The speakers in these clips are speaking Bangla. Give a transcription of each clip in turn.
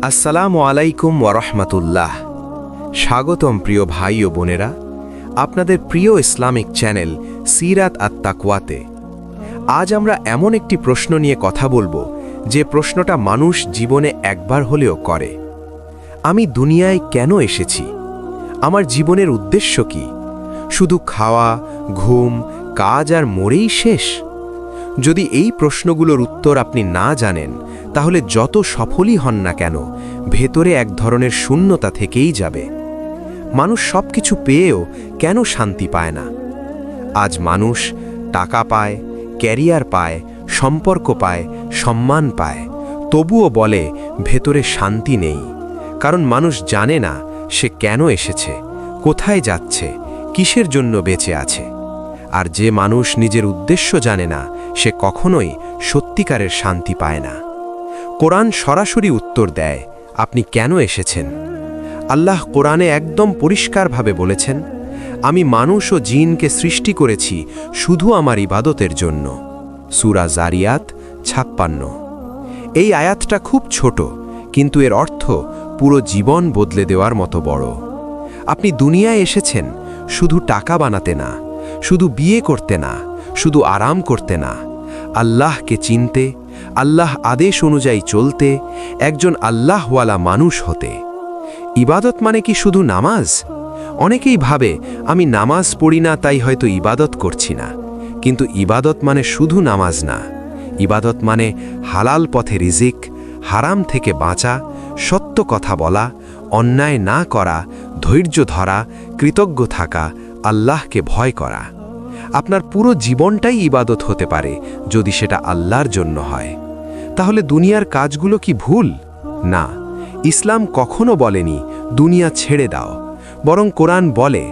আসসালামু আলাইকুম ওয়ারহমাতুল্লাহ। স্বাগতম প্রিয় ভাই ও বোনেরা, আপনাদের প্রিয় ইসলামিক চ্যানেল সিরাত আত তাকওয়াতে। আজ আমরা এমন একটি প্রশ্ন নিয়ে কথা বলবো যে প্রশ্নটা মানুষ জীবনে একবার হলেও করে। আমি দুনিয়ায় কেন এসেছি? আমার জীবনের উদ্দেশ্য কি? শুধু খাওয়া, ঘুম, কাজ আর মরেই শেষ? যদি এই প্রশ্নগুলোর উত্তর আপনি না জানেন, তাহলে যত সফলই হন না কেন, ভেতরে এক ধরনের শূন্যতা থেকেই যাবে। মানুষ সবকিছু পেয়েও কেন শান্তি পায় না? আজ মানুষ টাকা পায়, ক্যারিয়ার পায়, সম্পর্ক পায়, সম্মান পায়, তবুও বলে ভেতরে শান্তি নেই। কারণ মানুষ জানে না সে কেন এসেছে, কোথায় যাচ্ছে, কিসের জন্য বেঁচে আছে। আর যে মানুষ নিজের উদ্দেশ্য জানে না, সে কখনোই সত্যিকারের শান্তি পায় না। কোরআন সরাসরি উত্তর দেয় আপনি কেন এসেছেন। আল্লাহ কোরআনে একদম পরিষ্কারভাবে বলেছেন, আমি মানুষ ও জিনকে সৃষ্টি করেছি শুধু আমার ইবাদতের জন্য। সূরা জারিয়াত 56। এই আয়াতটা খুব ছোট, কিন্তু এর অর্থ পুরো জীবন বদলে দেওয়ার মতো বড়। আপনি দুনিয়ায় এসেছেন শুধু টাকা বানাতে না, শুধু বিয়ে করতে না, শুধু আরাম করতে না, আল্লাহকে চিনতে, আল্লাহ আদেশ অনুযায়ী চলতে, একজন আল্লাহওয়ালা মানুষ হতে। ইবাদত মানে কি শুধু নামাজ? অনেকেই ভাবে আমি নামাজ পড়ি না তাই হয়তো ইবাদত করছি না। কিন্তু ইবাদত মানে শুধু নামাজ না। ইবাদত মানে হালাল পথে রিজিক, হারাম থেকে বাঁচা, সত্য কথা বলা, অন্যায় না করা, ধৈর্য ধরা, কৃতজ্ঞ থাকা, আল্লাহকে ভয় করা। আপনার পুরো জীবনটাই ইবাদত হতে পারে যদি সেটা আল্লাহর জন্য হয়। তাহলে দুনিয়ার কাজগুলো কি ভুল? না, ইসলাম কখনো বলেনি দুনিয়া ছেড়ে দাও। বরং কোরআন বলে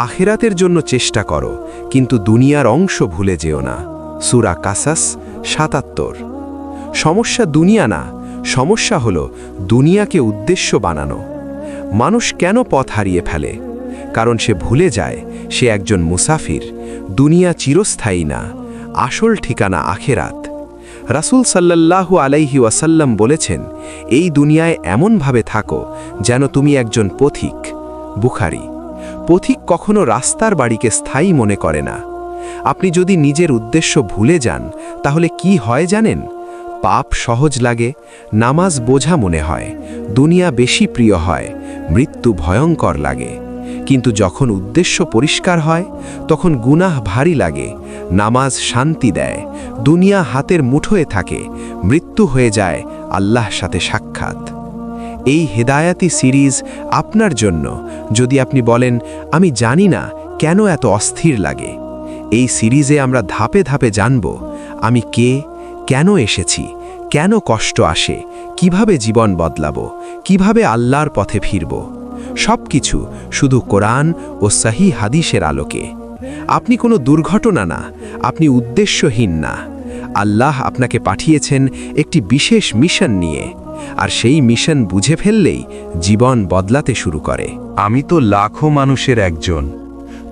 আখিরাতের জন্য চেষ্টা করো, কিন্তু দুনিয়ার অংশ ভুলে যেও না। সূরা কাসাস ৭৭। সমস্যা দুনিয়া না, সমস্যা হলো দুনিয়াকে উদ্দেশ্য বানানো। মানুষ কেন পথ হারিয়ে ফেলে? কারণ সে ভুলে যায় সে একজন মুসাফির। দুনিয়া চিরস্থায়ী না, আসল ঠিকানা আখিরাত। রাসূল সাল্লাল্লাহু আলাইহি ওয়াসাল্লাম বলেছেন, এই দুনিয়ায় এমনভাবে থাকো যেন তুমি একজন পথিক। বুখারী। পথিক কখনো রাস্তার বাড়িকে স্থায়ী মনে করে না। আপনি যদি নিজের উদ্দেশ্য ভুলে যান, তাহলে কি হয় জানেন? পাপ সহজ লাগে, নামাজ বোঝা মনে হয়, দুনিয়া বেশি প্রিয় হয়, মৃত্যু ভয়ঙ্কর লাগে। কিন্তু যখন উদ্দেশ্য পরিষ্কার হয়, তখন গুনাহ ভারী লাগে, নামাজ শান্তি দেয়, দুনিয়া হাতের মুঠোয় থাকে, মৃত্যু হয়ে যায় আল্লাহর সাথে সাক্ষাৎ। এই হেদায়াতি সিরিজ আপনার জন্য। যদি আপনি বলেন আমি জানি না কেন এত অস্থির লাগে, এই সিরিজে আমরা ধাপে ধাপে জানব আমি কে, কেন এসেছি, কেন কষ্ট আসে, কিভাবে জীবন বদলাবো, কিভাবে আল্লাহর পথে ফিরব। সবকিছু শুধু কোরআন ও সহিহ হাদিসের আলোকে। আপনি কোনো দুর্ঘটনা না, আপনি উদ্দেশ্যহীন না। আল্লাহ আপনাকে পাঠিয়েছেন একটি বিশেষ মিশন নিয়ে, আর সেই মিশন বুঝে ফেললেই জীবন বদলাতে শুরু করে। আমি তো লাখো মানুষের একজন,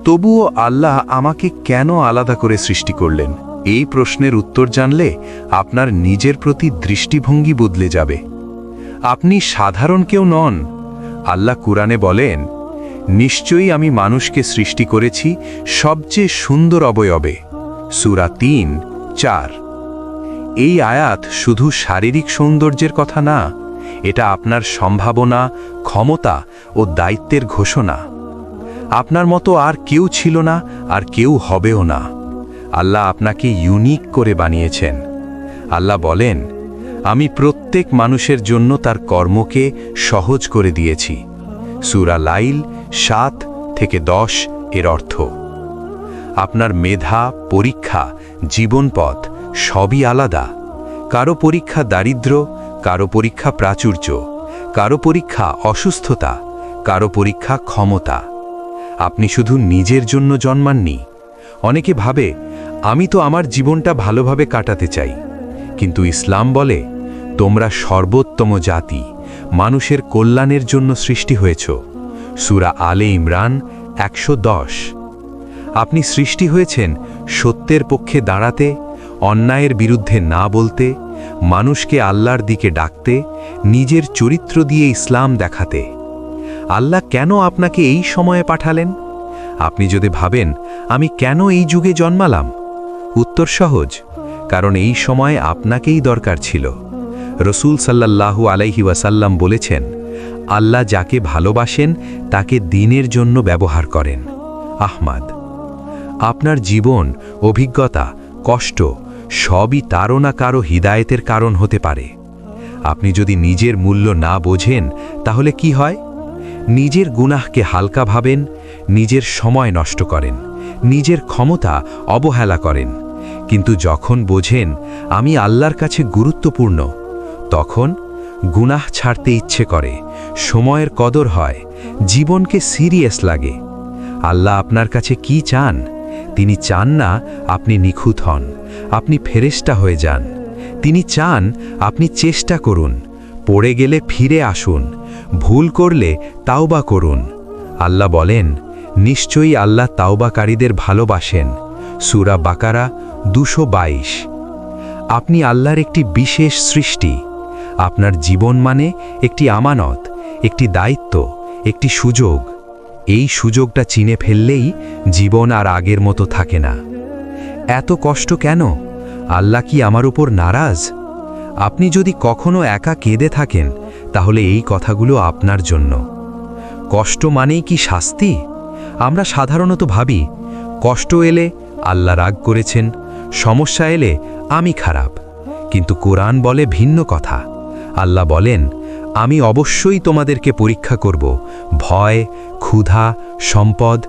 তবুও আল্লাহ আমাকে কেন আলাদা করে সৃষ্টি করলেন? এই প্রশ্নের উত্তর জানলে আপনার নিজের প্রতি দৃষ্টিভঙ্গি বদলে যাবে। আপনি সাধারণ কেউ নন। আল্লাহ কুরআনে বলেন, নিশ্চয়ই আমি মানুষকে সৃষ্টি করেছি সবচেয়ে সুন্দর অবয়বে। সূরা ৩:৪। এই আয়াত শুধু শারীরিক সৌন্দর্যের কথা না, এটা আপনার সম্ভাবনা, ক্ষমতা ও দায়িত্বের ঘোষণা। আপনার মতো আর কেউ ছিল না, আর কেউ হবেও না। আল্লাহ আপনাকে ইউনিক করে বানিয়েছেন। আল্লাহ বলেন, আমি প্রত্যেক মানুষের জন্য তার কর্মকে সহজ করে দিয়েছি। সূরা লাইল ৭-১০ এর অর্থ। আপনার মেধা, পরীক্ষা, জীবনপথ সবই আলাদা। কারো পরীক্ষা দারিদ্র্য, কারো পরীক্ষা প্রাচুর্য, কারো পরীক্ষা অসুস্থতা, কারো পরীক্ষা ক্ষমতা। আপনি শুধু নিজের জন্য জন্মাননি। অনেকে ভাবে আমি তো আমার জীবনটা ভালোভাবে কাটাতে চাই, কিন্তু ইসলাম বলে তোমরা সর্বোত্তম জাতি, মানুষের কল্যাণের জন্য সৃষ্টি হয়েছ। সূরা আলে ইমরান ১১০। আপনি সৃষ্টি হয়েছেন সত্যের পক্ষে দাঁড়াতে, অন্যায়ের বিরুদ্ধে না বলতে, মানুষকে আল্লাহর দিকে ডাকতে, নিজের চরিত্র দিয়ে ইসলাম দেখাতে। আল্লাহ কেন আপনাকে এই সময়ে পাঠালেন? আপনি যদি ভাবেন আমি কেন এই যুগে জন্মালাম, উত্তর সহজ, কারণ এই সময়ে আপনাকেই দরকার ছিল। রসূল সাল্লাল্লাহু আলাইহি ওয়াসাল্লাম বলেছেন, আল্লাহ যাকে ভালোবাসেন তাকে দ্বীনের জন্য ব্যবহার করেন। আহমদ। আপনার জীবন, অভিজ্ঞতা, কষ্ট সবই তারও না কারো হিদায়েতের কারণ হতে পারে। আপনি যদি নিজের মূল্য না বোঝেন তাহলে কি হয়? নিজের গুনাহকে হালকা ভাবেন, নিজের সময় নষ্ট করেন, নিজের ক্ষমতা অবহেলা করেন। কিন্তু যখন বোঝেন আমি আল্লাহর কাছে গুরুত্বপূর্ণ, তখন গুনাহ ছাড়তে ইচ্ছে করে, সময়ের কদর হয়, জীবনকে সিরিয়াস লাগে। আল্লাহ আপনার কাছে কি চান? তিনি চান না আপনি নিখুঁত হন, আপনি ফেরেশতা হয়ে যান। তিনি চান আপনি চেষ্টা করুন, পড়ে গেলে ফিরে আসুন, ভুল করলে তাওবা করুন। আল্লাহ বলেন, নিশ্চয়ই আল্লাহ তাওবাকারীদের ভালোবাসেন। সূরা বাকারা 222। আপনি আল্লাহর একটি বিশেষ সৃষ্টি। আপনার জীবন মানে একটি আমানত, একটি দায়িত্ব, একটি সুযোগ। এই সুযোগটা চিনে ফেললেই জীবন আর আগের মতো থাকে না। এত কষ্ট কেন? আল্লাহ কি আমার উপর নারাজ? আপনি যদি কখনো একা কেঁদে থাকেন তাহলে এই কথাগুলো আপনার জন্য। কষ্ট মানেই কি শাস্তি? আমরা সাধারণত ভাবি কষ্ট এলে আল্লাহ রাগ করেছেন, সমস্যা এলে আমি খারাপ। কিন্তু কোরআন বলে ভিন্ন কথা। আল্লাহ বলেন, আমি অবশ্যই তোমাদেরকে পরীক্ষা করব ভয়, ক্ষুধা, সম্পদ,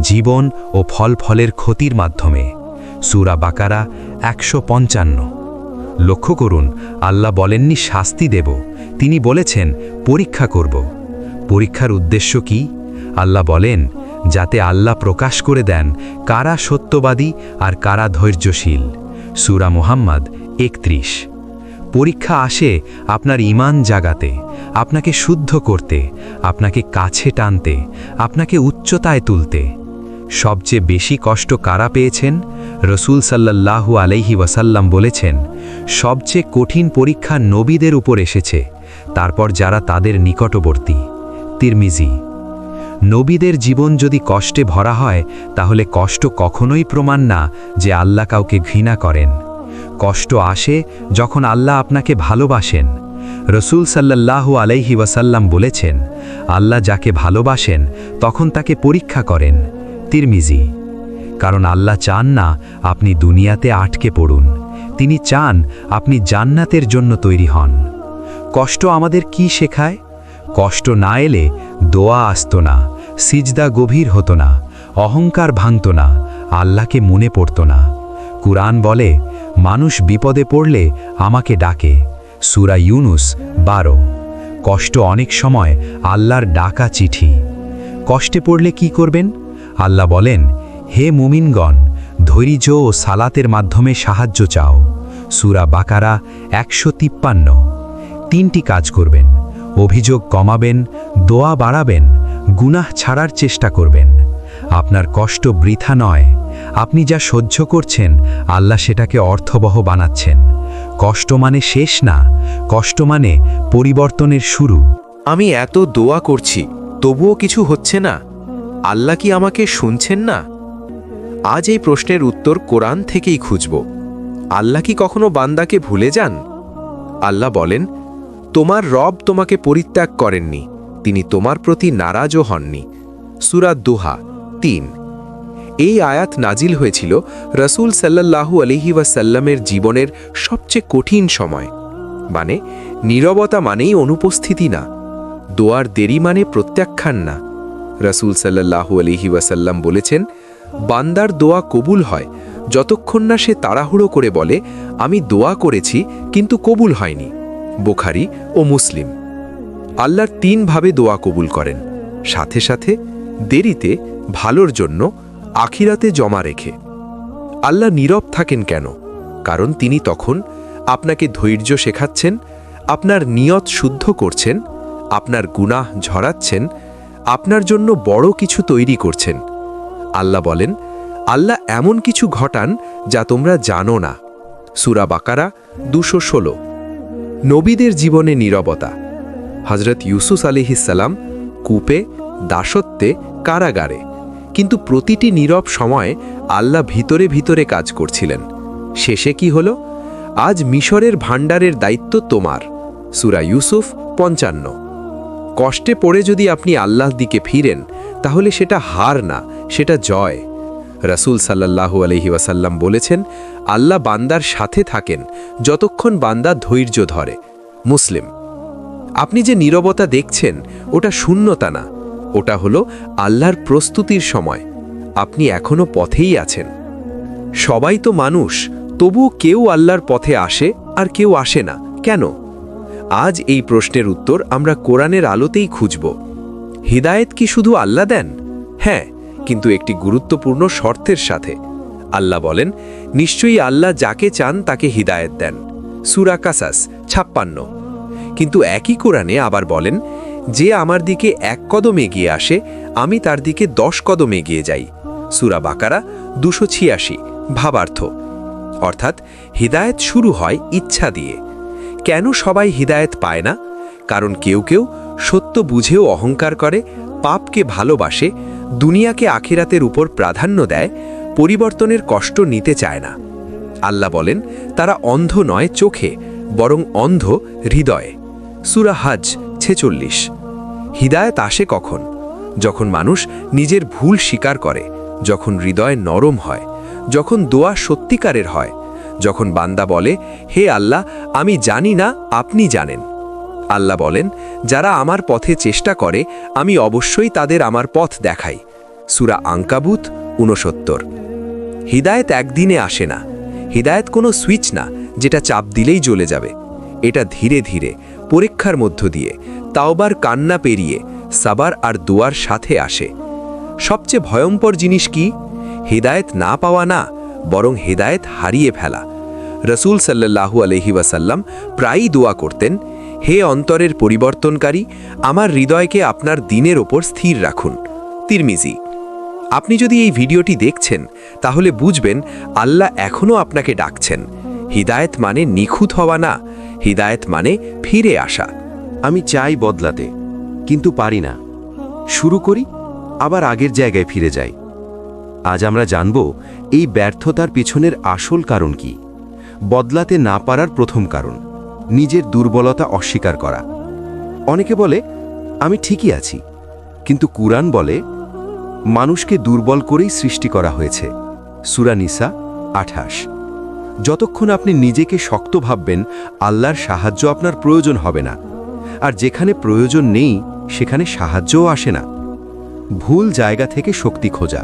জীবন ও ফলের ক্ষতির মাধ্যমে। সূরা বাকারা 155। লক্ষ্য করুন, আল্লাহ বলেননি শাস্তি দেব, তিনি বলেছেন পরীক্ষা করব। পরীক্ষার উদ্দেশ্য কি? আল্লাহ বলেন, যাতে আল্লাহ প্রকাশ করে দেন কারা সত্যবাদী আর কারা ধৈর্যশীল। সূরা মুহাম্মদ 31। পরীক্ষা আসে আপনার ঈমান জাগাতে, আপনাকে শুদ্ধ করতে, আপনাকে কাছে টানতে, আপনাকে উচ্চতায় তুলতে। সবচেয়ে বেশি কষ্ট কারা পেয়েছেন? রসূল সাল্লাল্লাহু আলাইহি ওয়াসাল্লাম বলেছেন, সবচেয়ে কঠিন পরীক্ষা নবীদের উপর এসেছে, তারপর যারা তাদের নিকটবর্তী। তিরমিজি। নবীদের জীবন যদি কষ্টে ভরা হয় তাহলে কষ্ট কখনোই প্রমাণ না যে আল্লাহ কাউকে ঘৃণা করেন। কষ্ট আসে যখন আল্লাহ আপনাকে ভালোবাসেন। রসূল সাল্লাল্লাহু আলাইহি ওয়াসাল্লাম বলেছেন, আল্লাহ যাকে ভালোবাসেন তখন তাকে পরীক্ষা করেন। তিরমিজি। কারণ আল্লাহ চান না আপনি দুনিয়াতে আটকে পড়ুন, তিনি চান আপনি জান্নাতের জন্য তৈরি হন। কষ্ট আমাদের কি শেখায়? কষ্ট না এলে দোয়া আসত না, সিজদা গভীর হতো না, অহংকার ভাঙত না, আল্লাহকে মনে পড়ত না। কুরআন বলে, মানুষ বিপদে পড়লে আমাকে ডাকে। সূরা ইউনুস 12। কষ্ট অনেক সময় আল্লাহর ডাকা চিঠি। কষ্টে পড়লে কি করবেন? আল্লাহ বলেন, হে মুমিনগণ, ধৈর্য ও সালাতের মাধ্যমে সাহায্য চাও। সূরা বাকারা 153। 3টি কাজ করবেন: অভিযোগ কমাবেন, দোয়া বাড়াবেন, গুনাহ ছাড়ার চেষ্টা করবেন। আপনার কষ্ট বৃথা নয়। আপনি যা সহ্য করছেন আল্লাহ সেটাকে অর্থবহ বানাচ্ছেন। কষ্ট মানে শেষ না, কষ্ট মানে পরিবর্তনের শুরু। আমি এত দোয়া করছি, তবুও কিছু হচ্ছে না। আল্লাহ কি আমাকে শুনছেন না? আজ এই প্রশ্নের উত্তর কোরআন থেকেই খুঁজব। আল্লাহ কি কখনো বান্দাকে ভুলে যান? আল্লাহ বলেন, তোমার রব তোমাকে পরিত্যাগ করেননি, তিনি তোমার প্রতি নারাজও হননি। সূরা দুহা 3। এই আয়াত নাজিল হয়েছিল রসূল সাল্লাল্লাহু আলাইহি ওয়াসাল্লামের জীবনের সবচেয়ে কঠিন সময়। মানে নীরবতা মানেই অনুপস্থিতি না, দোয়ার দেরি মানে প্রত্যাখ্যান না। রসূল সাল্লাল্লাহু আলাইহি ওয়াসাল্লাম বলেছেন, বান্দার দোয়া কবুল হয় যতক্ষণ না সে তাড়াহুড়ো করে বলে, আমি দোয়া করেছি কিন্তু কবুল হয়নি। বুখারী ও মুসলিম। আল্লাহর 3 ভাবে দোয়া কবুল করেন: সাথে সাথে, দেরিতে, ভালোর জন্য, আখিরাতে জমা রেখে। আল্লাহ নীরব থাকেন কেন? কারণ তিনি তখন আপনাকে ধৈর্য শেখাচ্ছেন, আপনার নিয়ত শুদ্ধ করছেন, আপনার গুনাহ ঝরাচ্ছেন, আপনার জন্য বড় কিছু তৈরি করছেন। আল্লাহ বলেন, আল্লাহ এমন কিছু ঘটান যা তোমরা জানো না। সূরা বাকারা 216। নবীদের জীবনে নীরবতা। হযরত ইউসুফ আলাইহিসসালাম কূপে, দাসত্বে, কারাগারে, কিন্তু প্রতিটি নীরব সময়ে আল্লাহ ভিতরে ভিতরে কাজ করছিলেন। শেষে কি হলো? আজ মিশরের ভাণ্ডারের দায়িত্ব তোমার। সূরা ইউসুফ 55। কষ্টে পড়ে যদি আপনি আল্লাহর দিকে ফিরেন, তাহলে সেটা হার না, সেটা জয়। রাসূল সাল্লাল্লাহু আলাইহি ওয়াসাল্লাম বলেছেন, আল্লাহ বান্দার সাথে থাকেন যতক্ষণ বান্দা ধৈর্য ধরে। মুসলিম। আপনি যে নীরবতা দেখছেন, ওটা শূন্যতা না, ওটা হলো আল্লাহর প্রস্তুতির সময়। আপনি এখনো পথেই আছেন। সবাই তো মানুষ, তবুও কেউ আল্লাহর পথে আসে আর কেউ আসে না, কেন? আজ এই প্রশ্নের উত্তর আমরা কোরআনের আলোতেই খুঁজব। হিদায়েত কি শুধু আল্লাহ দেন? হ্যাঁ, কিন্তু একটি গুরুত্বপূর্ণ শর্তের সাথে। আল্লাহ বলেন, নিশ্চয়ই আল্লাহ যাকে চান তাকে হিদায়েত দেন। সূরা কাসাস 56। কিন্তু একই কোরআনে আবার বলেন, যে আমার দিকে 1 কদম এগিয়ে আসে, আমি তার দিকে 10 কদম এগিয়ে যাই। সূরা বাকারা 286। ভাবার্থ। অর্থাৎ হিদায়েত শুরু হয় ইচ্ছা দিয়ে। কেন সবাই হিদায়েত পায় না? কারণ কেউ কেউ সত্য বুঝেও অহংকার করে, পাপকে ভালোবাসে, দুনিয়াকে আখিরাতের উপর প্রাধান্য দেয়, পরিবর্তনের কষ্ট নিতে চায় না। আল্লাহ বলেন, তারা অন্ধ নয় চোখে, বরং অন্ধ হৃদয়ে। সূরা হজ 46। হিদায়েত আসে কখন? যখন মানুষ নিজের ভুল স্বীকার করে, যখন হৃদয় নরম হয়, যখন দোয়া সত্যিকারের হয়, যখন বান্দা বলে, হে আল্লাহ, আমি জানি না, আপনি জানেন। আল্লাহ বলেন, যারা আমার পথে চেষ্টা করে, আমি অবশ্যই তাদের আমার পথ দেখাই। সূরা আনকাবুত 69। হিদায়েত একদিনে আসে না। হিদায়েত কোনো সুইচ না যেটা চাপ দিলেই জ্বলে যাবে। এটা ধীরে ধীরে, পরীক্ষার মধ্য দিয়ে, তাওবার কান্না পেরিয়ে, সাবার আর দোয়ার সাথে আসে। সবচেয়ে ভয়ঙ্কর জিনিস কি? হিদায়েত না পাওয়া না, বরং হিদায়েত হারিয়ে ফেলা। রাসূল সাল্লাল্লাহু আলাইহি ওয়াসাল্লাম প্রায়ই দোয়া করতেন, হে অন্তরের পরিবর্তনকারী, আমার হৃদয়কে আপনার দ্বীনের ওপর স্থির রাখুন। তিরমিজি। আপনি যদি এই ভিডিওটি দেখছেন, তাহলে বুঝবেন আল্লাহ এখনও আপনাকে ডাকছেন। হিদায়েত মানে নিখুঁত হওয়া না, হিদায়েত মানে ফিরে আসা। আমি চাই বদলাতে, কিন্তু পারি না। শুরু করি, আবার আগের জায়গায় ফিরে যাই। আজ আমরা জানব এই ব্যর্থতার পিছনের আসল কারণ কি। বদলাতে না পারার প্রথম কারণ নিজের দুর্বলতা অস্বীকার করা। অনেকে বলে, আমি ঠিকই আছি, কিন্তু কুরআন বলে মানুষকে দুর্বল করেই সৃষ্টি করা হয়েছে। সূরা নিসা 28। যতক্ষণ আপনি নিজেকে শক্ত ভাববেন, আল্লাহর সাহায্য আপনার প্রয়োজন হবে না। আর যেখানে প্রয়োজন নেই, সেখানে সাহায্যও আসে না। ভুল জায়গা থেকে শক্তি খোঁজা।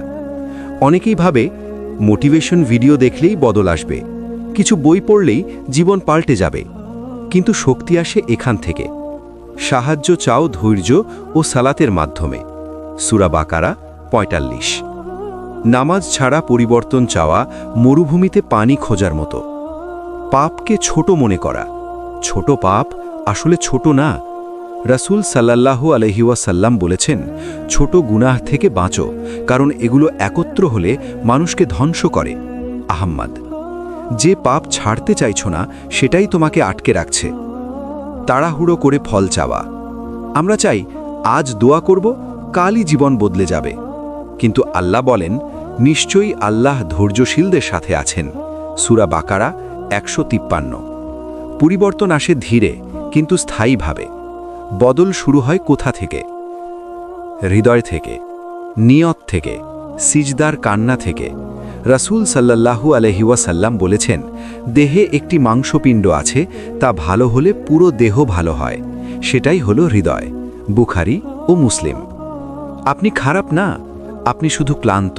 অনেকেই ভাবে মোটিভেশন ভিডিও দেখলেই বদল আসবে, কিছু বই পড়লেই জীবন পাল্টে যাবে। কিন্তু শক্তি আসে এখান থেকে। সাহায্য চাও ধৈর্য ও সালাতের মাধ্যমে। সূরা বাকারা 45। নামাজ ছাড়া পরিবর্তন চাওয়া মরুভূমিতে পানি খোঁজার মতো। পাপকে ছোট মনে করা। ছোট পাপ আসলে ছোট না। রাসূল সাল্লাল্লাহু আলাইহি ওয়াসাল্লাম বলেছেন, ছোট গুনাহ থেকে বাঁচো, কারণ এগুলো একত্র হলে মানুষকে ধ্বংস করে। আহম্মদ। যে পাপ ছাড়তে চাইছো না, সেটাই তোমাকে আটকে রাখছে। তাড়াহুড়ো করে ফল চাওয়া। আমরা চাই আজ দোয়া করব, কালই জীবন বদলে যাবে। কিন্তু আল্লাহ বলেন, নিশ্চয়ই আল্লাহ ধৈর্যশীলদের সাথে আছেন। সূরা বাকারা 153। পরিবর্তন আসে ধীরে কিন্তু স্থায়ীভাবে। বদল শুরু হয় কোথা থেকে? হৃদয় থেকে, নিয়ত থেকে, সিজদার কান্না থেকে। রাসূল সাল্লাল্লাহু আলাইহি ওয়াসাল্লাম বলেছেন, দেহে একটি মাংসপিণ্ড আছে, তা ভালো হলে পুরো দেহ ভালো হয়। সেটাই হলো হৃদয়। বুখারী ও মুসলিম। আপনি খারাপ না, আপনি শুধু ক্লান্ত।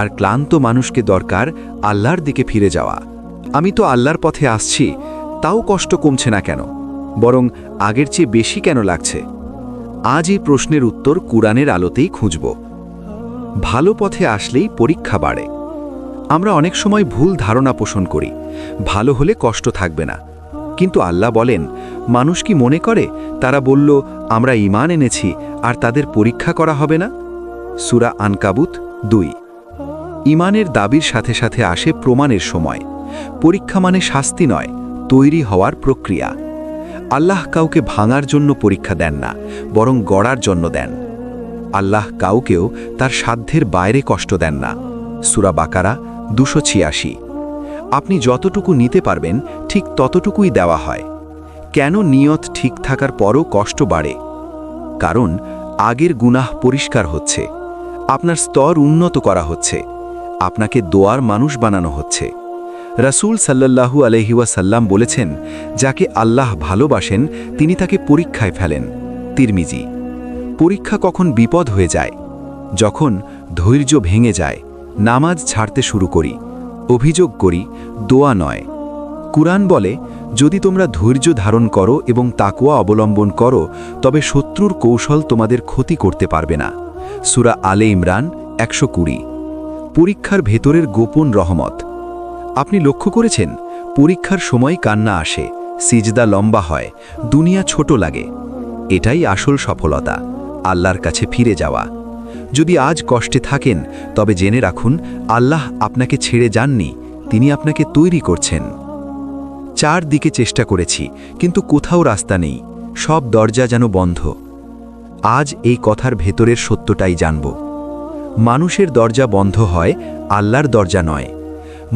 আর ক্লান্ত মানুষকে দরকার আল্লাহর দিকে ফিরে যাওয়া। আমি তো আল্লাহর পথে আসছি, তাও কষ্ট কমছে না কেন, বরং আগের চেয়ে বেশি কেন লাগছে? আজ এই প্রশ্নের উত্তর কুরআনের আলোতেই খুঁজব। ভালো পথে আসলেই পরীক্ষা বাড়ে। আমরা অনেক সময় ভুল ধারণা পোষণ করি, ভালো হলে কষ্ট থাকবে না। কিন্তু আল্লাহ বলেন, মানুষ কি মনে করে তারা বলল আমরা ঈমান এনেছি আর তাদের পরীক্ষা করা হবে না? সূরা আনকাবুত 2। ঈমানের দাবির সাথে সাথে আসে প্রমাণের সময়। পরীক্ষা মানে শাস্তি নয়, তৈরি হওয়ার প্রক্রিয়া। আল্লাহ কাউকে ভাঙার জন্য পরীক্ষা দেন না, বরং গড়ার জন্য দেন। আল্লাহ কাউকেও তার সাধ্যের বাইরে কষ্ট দেন না। সূরা বাকারা 286। আপনি যতটুকু নিতে পারবেন ঠিক ততটুকুই দেওয়া হয়। কেন নিয়ত ঠিক থাকার পরও কষ্ট বাড়ে? কারণ আগের গুনাহ পরিষ্কার হচ্ছে, আপনার স্তর উন্নত করা হচ্ছে, আপনাকে দোয়ার মানুষ বানানো হচ্ছে। রাসূল সাল্লাল্লাহু আলাইহি ওয়াসাল্লাম বলেছেন, যাকে আল্লাহ ভালোবাসেন তিনি তাকে পরীক্ষায় ফেলেন। তিরমিজি। পরীক্ষা কখন বিপদ হয়ে যায়? যখন ধৈর্য ভেঙে যায়, নামাজ ছাড়তে শুরু করি, অভিযোগ করি, দোয়া নয়। কুরআন বলে, যদি তোমরা ধৈর্য ধারণ করো এবং তাকওয়া অবলম্বন করো তবে শত্রুর কৌশল তোমাদের ক্ষতি করতে পারবে না। সূরা আলে ইমরান 120। পরীক্ষার ভেতরের গোপন রহমত। আপনি লক্ষ্য করেছেন, পরীক্ষার সময় কান্না আসে, সিজদা লম্বা হয়, দুনিয়া ছোট লাগে। এটাই আসল সফলতা, আল্লাহর কাছে ফিরে যাওয়া। যদি আজ কষ্টে থাকেন তবে জেনে রাখুন, আল্লাহ আপনাকে ছেড়ে যাননি, তিনি আপনাকে তৈরি করছেন। চারদিকে চেষ্টা করেছি, কিন্তু কোথাও রাস্তা নেই, সব দরজা যেন বন্ধ। আজ এই কথার ভেতরের সত্যটাই জানব। মানুষের দরজা বন্ধ হয়, আল্লাহর দরজা নয়।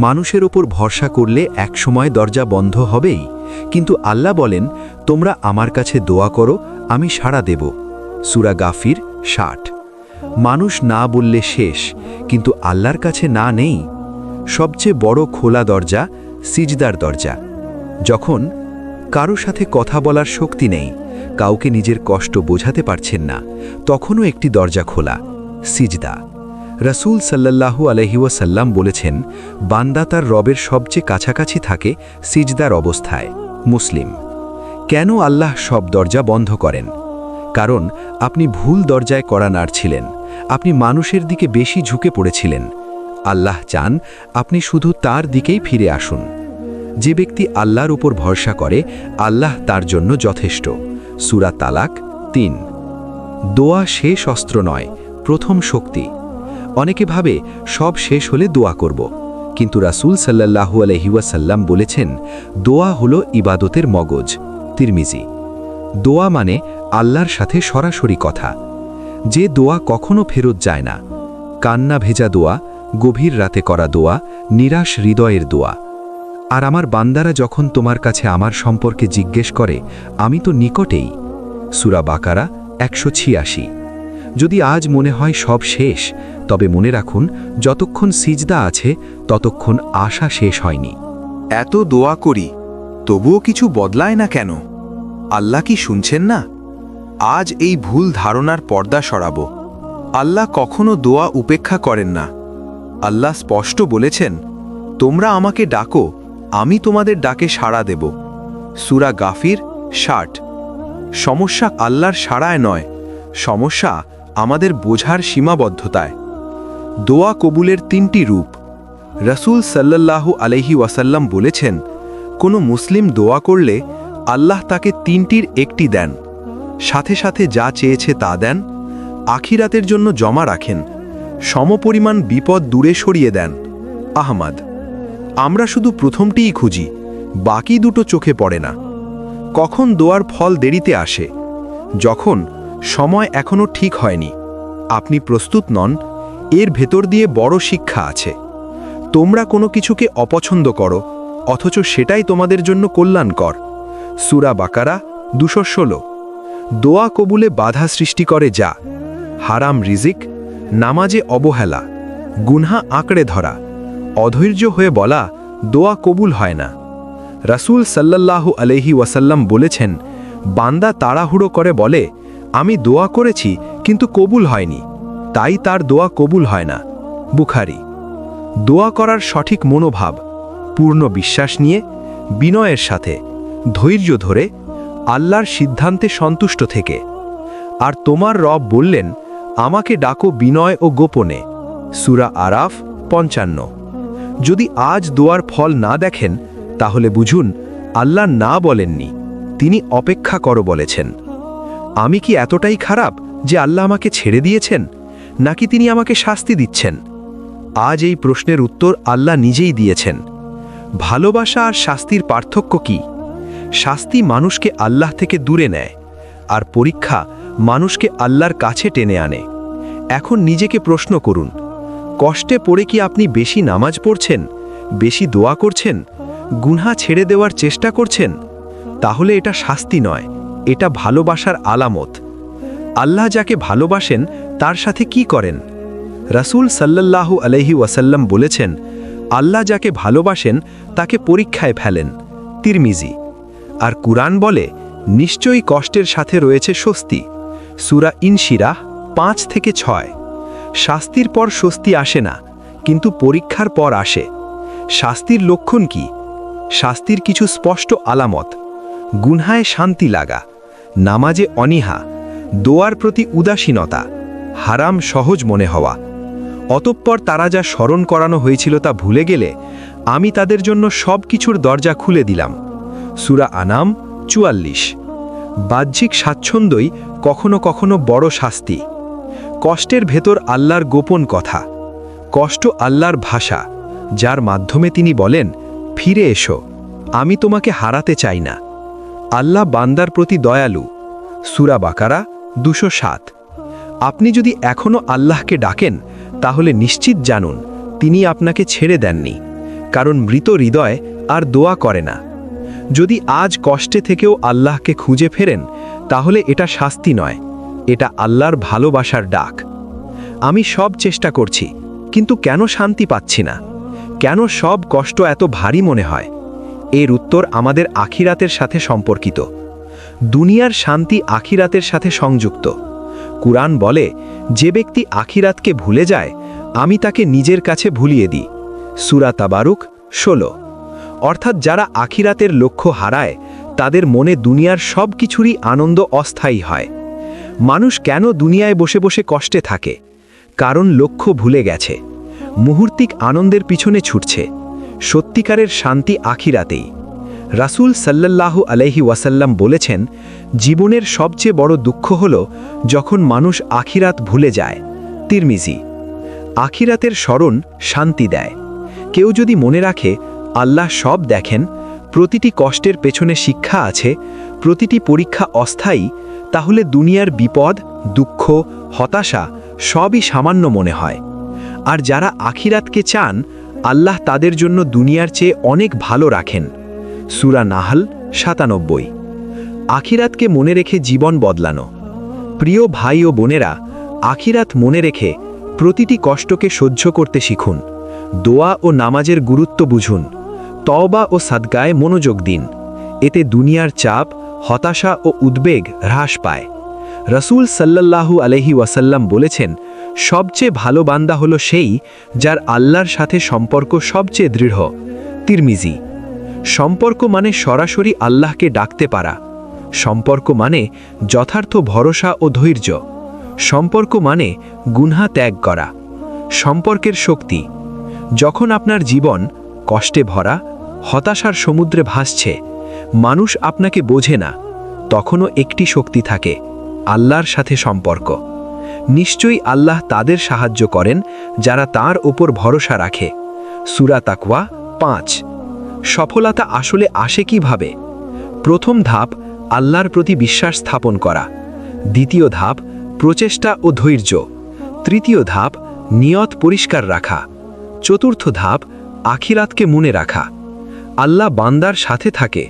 মানুষের ওপর ভরসা করলে একসময় দরজা বন্ধ হবেই, কিন্তু আল্লাহ বলেন, তোমরা আমার কাছে দোয়া করো, আমি সাড়া দেব। সূরা গাফির 60। মানুষ না বললে শেষ, কিন্তু আল্লাহর কাছে না নেই। সবচেয়ে বড় খোলা দরজা সিজদার দরজা। যখন কারো সাথে কথা বলার শক্তি নেই, কাউকে নিজের কষ্ট বোঝাতে পারছেন না, তখনও একটি দরজা খোলা, সিজদা। রাসূল সাল্লাল্লাহু আলাইহি ওয়াসাল্লাম বলেছেন, বান্দা তার রবের সবচেয়ে কাছাকাছি থাকে সিজদার অবস্থায়। মুসলিম। কেন আল্লাহ সব দরজা বন্ধ করেন? কারণ আপনি ভুল দরজায় কড়া নাড়ছিলেন, আপনি মানুষের দিকে বেশি ঝুঁকে পড়েছিলেন। আল্লাহ চান আপনি শুধু তার দিকেই ফিরে আসুন। যে ব্যক্তি আল্লাহর উপর ভরসা করে, আল্লাহ তার জন্য যথেষ্ট। সূরা তালাক 3। দোয়া শেষ অস্ত্র নয়, প্রথম শক্তি। অনেকে ভাবে সব শেষ হলে দোয়া করব, কিন্তু রাসূল সাল্লাল্লাহু আলাইহি ওয়াসাল্লাম বলেছেন, দোয়া হলো ইবাদতের মগজ। তিরমিজি। দোয়া মানে আল্লাহর সাথে সরাসরি কথা। যে দোয়া কখনো ফেরত যায় না। কান্না ভেজা দোয়া, গভীর রাতে করা দোয়া, নিরাশ হৃদয়ের দোয়া। আর আমার বান্দারা যখন তোমার কাছে আমার সম্পর্কে জিজ্ঞেস করে, আমি তো নিকটেই। সূরা বাকারা 186। যদি আজ মনে হয় সব শেষ, তবে মনে রাখুন, যতক্ষণ সিজদা আছে ততক্ষণ আশা শেষ হয়নি। এত দোয়া করি, তবুও কিছু বদলায় না কেন? আল্লাহ কি শুনছেন না? আজ এই ভুল ধারণার পর্দা সরাবো। আল্লাহ কখনো দোয়া উপেক্ষা করেন না। আল্লাহ স্পষ্ট বলেছেন, তোমরা আমাকে ডাকো, আমি তোমাদের ডাকে সাড়া দেব। সূরা গাফির 60। সমস্যা আল্লাহর সাড়ায় নয়, সমস্যা আমাদের বোঝার সীমাবদ্ধতায়। দোয়া কবুলের 3টি রূপ। রাসূল সাল্লাল্লাহু আলাইহি ওয়াসাল্লাম বলেছেন, কোনো মুসলিম দোয়া করলে আল্লাহ তাকে 3টির একটি দেন, সাথে সাথে যা চেয়েছে তা দেন, আখিরাতের জন্য জমা রাখেন, সমপরিমাণ বিপদ দূরে সরিয়ে দেন। আহমদ। আমরা শুধু প্রথমটিই খুঁজি, বাকি দুটো চোখে পড়ে না। কখন দোয়ার ফল দেরিতে আসে? যখন সময় এখনো ঠিক হয়নি, আপনি প্রস্তুত নন। এর ভেতর দিয়ে বড় শিক্ষা আছে। তোমরা কোনো কিছুকে অপছন্দ করো, অথচ সেটাই তোমাদের জন্য কল্যাণকর। সূরা বাকারা 216। দোয়া কবুলে বাধা সৃষ্টি করে যা হারাম রিজিক, নামাজে অবহেলা, গুনহা আঁকড়ে ধরা, অধৈর্য হয়ে বলা দোয়া কবুল হয় না। রাসূল সাল্লাল্লাহু আলাইহি ওয়াসাল্লাম বলেছেন, বান্দা তাড়াহুড়ো করে বলে, আমি দোয়া করেছি কিন্তু কবুল হয়নি, তাই তার দোয়া কবুল হয় না। বুখারী। দোয়া করার সঠিক মনোভাব, পূর্ণ বিশ্বাস নিয়ে, বিনয়ের সাথে, ধৈর্য ধরে, আল্লাহর সিদ্ধান্তে সন্তুষ্ট থেকে। আর তোমার রব বললেন, আমাকে ডাকো বিনয় ও গোপনে। সূরা আরাফ 55। যদি আজ দোয়ার ফল না দেখেন, তাহলে বুঝুন আল্লাহ না বলেননি, তিনি অপেক্ষা করো বলেছেন। আমি কি এতটাই খারাপ যে আল্লাহ আমাকে ছেড়ে দিয়েছেন, নাকি তিনি আমাকে শাস্তি দিচ্ছেন? আজ এই প্রশ্নের উত্তর আল্লাহ নিজেই দিয়েছেন। ভালোবাসা আর শাস্তির পার্থক্য কি? শাস্তি মানুষকে আল্লাহ থেকে দূরে নেয়, আর পরীক্ষা মানুষকে আল্লাহর কাছে টেনে আনে। এখন নিজেকে প্রশ্ন করুন, কষ্টে পড়ে কি আপনি বেশি নামাজ পড়ছেন, বেশি দোয়া করছেন, গুনাহ ছেড়ে দেওয়ার চেষ্টা করছেন? তাহলে এটা শাস্তি নয়, এটা ভালোবাসার আলামত। আল্লাহ যাকে ভালোবাসেন তার সাথে কি করেন? রাসূল সাল্লাল্লাহু আলাইহি ওয়াসাল্লাম বলেছেন, আল্লাহ যাকে ভালোবাসেন তাকে পরীক্ষায় ফেলেন। তিরমিজি। আর কুরআন বলে, নিশ্চয়ই কষ্টের সাথে রয়েছে স্বস্তি। সূরা ইনশিরাহ 5-6। শাস্তির পর স্বস্তি আসে না, কিন্তু পরীক্ষার পর আসে। শাস্তির লক্ষণ কি? শাস্তির কিছু স্পষ্ট আলামত: গুনহায় শান্তি লাগা, নামাজে অনীহা, দোয়ার প্রতি উদাসীনতা, হারাম সহজ মনে হওয়া। অতঃপর তারা যা স্মরণ করানো হয়েছিল তা ভুলে গেলে আমি তাদের জন্য সব কিছুর দরজা খুলে দিলাম। সূরা আনাম 44। বাহ্যিক স্বাচ্ছন্দ্যই কখনো কখনো বড় শাস্তি। কষ্টের ভেতর আল্লাহর গোপন কথা। কষ্ট আল্লাহর ভাষা, যার মাধ্যমে তিনি বলেন, ফিরে এসো, আমি তোমাকে হারাতে চাই না। আল্লাহ বান্দার প্রতি দয়ালু। সূরা বাকারা 207। আপনি যদি এখনও আল্লাহকে ডাকেন, তাহলে নিশ্চিত জানুন তিনি আপনাকে ছেড়ে দেননি, কারণ মৃত হৃদয় আর দোয়া করে না। যদি আজ কষ্টে থেকেও আল্লাহকে খুঁজে ফেরেন, তাহলে এটা শাস্তি নয়, এটা আল্লাহর ভালোবাসার ডাক। আমি সব চেষ্টা করছি, কিন্তু কেন শান্তি পাচ্ছি না? কেন সব কষ্ট এত ভারী মনে হয়? এর উত্তর আমাদের আখিরাতের সাথে সম্পর্কিত। দুনিয়ার শান্তি আখিরাতের সাথে সংযুক্ত। কুরআন বলে, যে ব্যক্তি আখিরাতকে ভুলে যায়, আমি তাকে নিজের কাছে ভুলিয়ে দিই। সূরা তাবারুক 16। অর্থাৎ যারা আখিরাতের লক্ষ্য হারায়, তাদের মনে দুনিয়ার সব কিছুরই আনন্দ অস্থায়ী হয়। মানুষ কেন দুনিয়ায় বসে বসে কষ্টে থাকে? কারণ লক্ষ্য ভুলে গেছে, মুহূর্তিক আনন্দের পিছনে ছুটছে। সত্যিকারের শান্তি আখিরাতেই। রাসূল সাল্লাল্লাহু আলাইহি ওয়াসাল্লাম বলেছেন, জীবনের সবচেয়ে বড় দুঃখ হল যখন মানুষ আখিরাত ভুলে যায়। তিরমিজি। আখিরাতের স্মরণ শান্তি দেয়। কেউ যদি মনে রাখে আল্লাহ সব দেখেন, প্রতিটি কষ্টের পেছনে শিক্ষা আছে, প্রতিটি পরীক্ষা অস্থায়ী, তাহলে দুনিয়ার বিপদ, দুঃখ, হতাশা সবই সামান্য মনে হয়। আর যারা আখিরাতকে চান, আল্লাহ তাদের জন্য দুনিয়ার চেয়ে অনেক ভালো রাখেন। সূরা নাহল 97। আখিরাতকে মনে রেখে জীবন বদলানো। প্রিয় ভাই ও বোনেরা, আখিরাত মনে রেখে প্রতিটি কষ্টকে সহ্য করতে শিখুন। দোয়া ও নামাজের গুরুত্ব বুঝুন। তওবা ও সাদকায় মনোযোগ দিন। এতে দুনিয়ার চাপ, হতাশা ও উদ্বেগ হ্রাস পায়। রাসূল সাল্লাল্লাহু আলাইহি ওয়াসাল্লাম বলেছেন, সবচেয়ে ভালো বান্দা হলো সেই যার আল্লাহর সাথে সম্পর্ক সবচেয়ে দৃঢ়। তিরমিজি। সম্পর্ক মানে সরাসরি আল্লাহকে ডাকতে পারা। সম্পর্ক মানে যথার্থ ভরসা ও ধৈর্য। সম্পর্ক মানে গুনাহ ত্যাগ করা। সম্পর্কের শক্তি। যখন আপনার জীবন কষ্টে ভরা, হতাশার সমুদ্রে ভাসছে, মানুষ আপনাকে বোঝে না, তখনও একটি শক্তি থাকে, আল্লাহর সাথে সম্পর্ক। নিশ্চয়ই আল্লাহ তাদের সাহায্য করেন যারা তার উপর ভরসা রাখে। সূরা তাকওয়া 5। সফলতা আসলে আসে কিভাবে? প্রথম ধাপ আল্লাহর প্রতি বিশ্বাস স্থাপন করা। দ্বিতীয় ধাপ প্রচেষ্টা ও ধৈর্য। তৃতীয় ধাপ নিয়ত পরিষ্কার রাখা। চতুর্থ ধাপ আখিরাতকে মনে রাখা। আল্লাহ বান্দার সাথে থাকে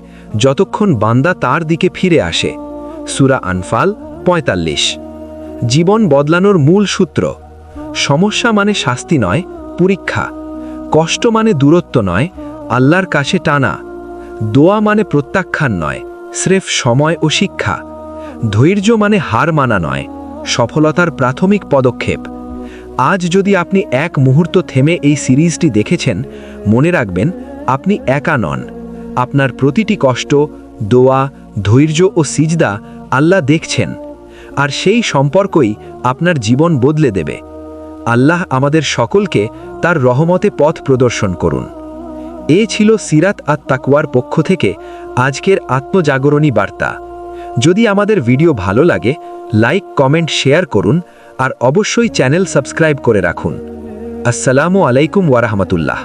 যতক্ষণ বান্দা তার দিকে ফিরে আসে। সূরা আনফাল 45। জীবন বদলানোর মূল সূত্র। সমস্যা মানে শাস্তি নয়, পরীক্ষা। কষ্ট মানে দূরত্ব নয়, আল্লাহর কাছে টানা। দোয়া মানে প্রত্যাখ্যান নয়, স্রেফ সময় ও শিক্ষা। ধৈর্য মানে হার মানা নয়, সফলতার প্রাথমিক পদক্ষেপ। আজ যদি আপনি এক মুহূর্ত থেমে এই সিরিজটি দেখেছেন, মনে রাখবেন আপনি একা নন। আপনার প্রতিটি কষ্ট, দোয়া, ধৈর্য ও সিজদা আল্লাহ দেখছেন, আর সেই সম্পর্কই আপনার জীবন বদলে দেবে। আল্লাহ আমাদের সকলকে তার রহমতে পথ প্রদর্শন করুন। এ ছিল সিরাত আত তাকওয়ার পক্ষ থেকে আজকের আত্মজাগরণী বার্তা। যদি আমাদের ভিডিও ভালো লাগে, লাইক, কমেন্ট, শেয়ার করুন, আর অবশ্যই চ্যানেল সাবস্ক্রাইব করে রাখুন। আসসালামু আলাইকুম ওয়া রাহমাতুল্লাহ।